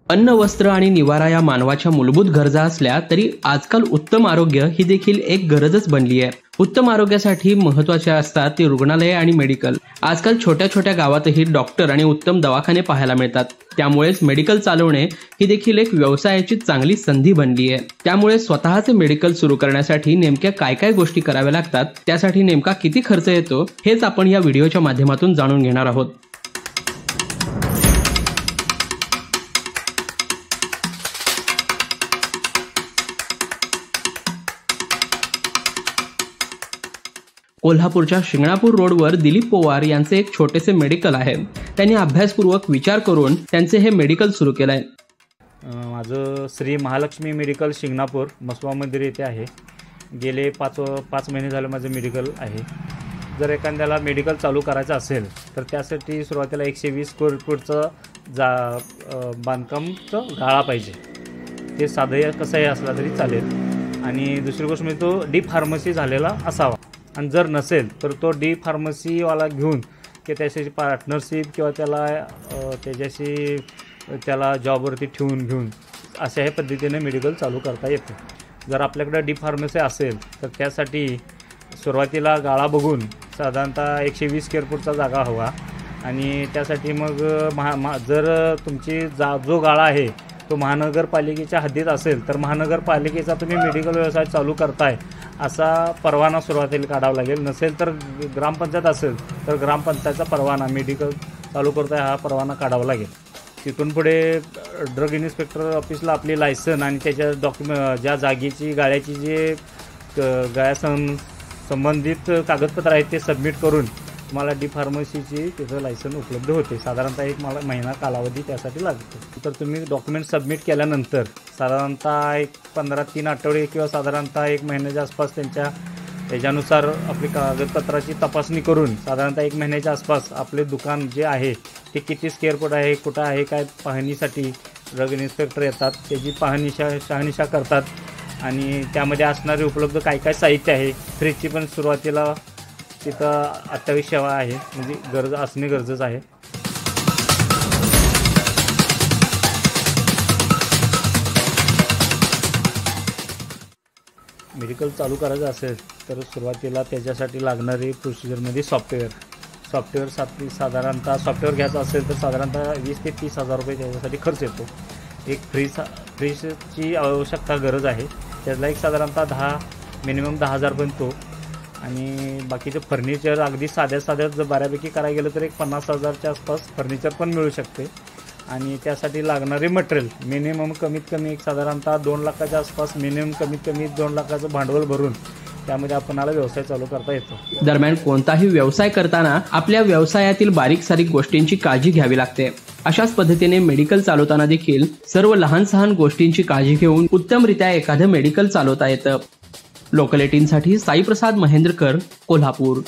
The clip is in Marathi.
अन्न, वस्त्र आणि निवारा या मानवाच्या मूलभूत गरजा असल्या तरी आजकाल उत्तम आरोग्य ही देखील एक गरजच बनली आहे। उत्तम आरोग्यासाठी महत्त्वाचे असतात ते रुग्णालये आणि मेडिकल। आजकाल छोट्या छोट्या गावातही डॉक्टर आणि उत्तम दवाखाने पाहायला मिळतात। त्यामुळेच मेडिकल चालवणे ही देखील एक व्यवसायाची चांगली संधी बनली आहे। त्यामुळे स्वतःचे मेडिकल सुरू करण्यासाठी नेमक्या काय काय गोष्टी कराव्या लागतात, त्यासाठी नेमका किती खर्च येतो, हेच आपण या व्हिडिओच्या माध्यमातून जाणून घेणार आहोत। कोल्हापूरच्या शिंगणापूर रोडवर दिलीप पवार यांचे एक छोटेसे मेडिकल आहे। त्यांनी अभ्यासपूर्वक विचार करून त्यांचे हे मेडिकल सुरू केले आहे। माझं श्री महालक्ष्मी मेडिकल शिंगणापूर मसवा मंदिर येथे आहे। गेले पाच महिने झाले माझं मेडिकल आहे। जर एखाद्याला मेडिकल चालू करायचं असेल तर त्यासाठी सुरुवातीला 120 स्क्वेअर फूटचं बांधकामचं गाळा पाहिजे। ते साधं कसंही असला तरी चालेल। आणि दुसरी गोष्ट म्हणजे तो डी फार्मसी झालेला असावा। आणि जर नसेल तर तो डी फार्मसीवाला घेऊन की त्याच्याशी पार्टनरशिप किंवा त्याला जॉबवरती घेऊन अशाही पद्धतीने मेडिकल चालू करता येते। जर आपल्याकडे डी फार्मसी असेल तर त्यासाठी सुरुवातीला गाळा बघून साधारणतः 120 स्क्वेअर फूटचा जागा हवा। आणि त्यासाठी मग जर तुमची जो गाळा आहे तो महानगरपालिकेच्या हद्दीत असेल तर महानगरपालिकेचा तुम्ही मेडिकल व्यवसाय चालू करताय असा परवाना सुरुवातीला काढावा लागेल। नसेल तर ग्रामपंचायत असेल तर ग्रामपंचायतचा परवाना मेडिकल चालू करताय हा परवाना काढावा लागेल। तिथून पुढे ड्रग इन्स्पेक्टर ऑफिसला आपली लायसन आणि त्याच्या डॉक्युमेंट ज्या जागेची गाळ्याची जे संबंधित कागदपत्र आहेत ते सबमिट करून तुम्हाला डी फार्मसीची त्याचं लायसन उपलब्ध होते। साधारणतः एक महिना कालावधी त्यासाठी लागतो। तर तुम्ही डॉक्युमेंट सबमिट केल्यानंतर साधारणतः 3 आठवडे किंवा साधारणतः 1 महिन्याच्या आसपास त्याच्यानुसार आपली कागदपत्राची तपासणी करून साधारणतः 1 महिन्याच्या आसपास आपले दुकान जे आहे ते किती स्क्वेअर फूट आहे, कुठं आहे, काय पाहणीसाठी ड्रग इन्स्पेक्टर येतात, त्याची शहानिशा करतात। आणि त्यामध्ये असणारे उपलब्ध काय काय साहित्य आहे, फ्रीजची पण सुरुवातीला तिथं अत्यावश्यक सेवा आहे, म्हणजे असणे गरजेचं आहे। मेडिकल चालू करायचं असेल तर सुरुवातीला त्याच्यासाठी लागणारी प्रोसिजरमध्ये सॉफ्टवेअरसाठी साधारणतः सॉफ्टवेअर घ्यायचं असेल तर साधारणतः 20 ते 30 हजार रुपये त्याच्यासाठी खर्च येतो। एक फ्रीजची आवश्यकता गरज आहे, त्यातला एक साधारणतः मिनिमम 10,000 पर्यंत तो। आणि बाकीचं फर्निचर अगदी साध्या जर बऱ्यापैकी करायला गेलं तर एक 50,000च्या आसपास फर्निचर पण मिळू शकते। आणि त्यासाठी लागणारे मटेरियल मिनिमम कमीत कमी एक साधारणतः 2 लाखाच्या आसपास कमीत कमी 2 लाखाचं भांडवल भरून त्यामध्ये आपणाला व्यवसाय चालू करता येतो। दरम्यान कोणताही व्यवसाय करताना आपल्या व्यवसायातील बारीक सारीक गोष्टींची काळजी घ्यावी लागते। अशाच पद्धतीने मेडिकल चालवताना देखील सर्व लहान सहान गोष्टींची काळजी घेऊन उत्तमरित्या एखादं मेडिकल चालवता येतं। लोकल 18साठी साईप्रसाद महेंद्रकर, कोल्हापूर।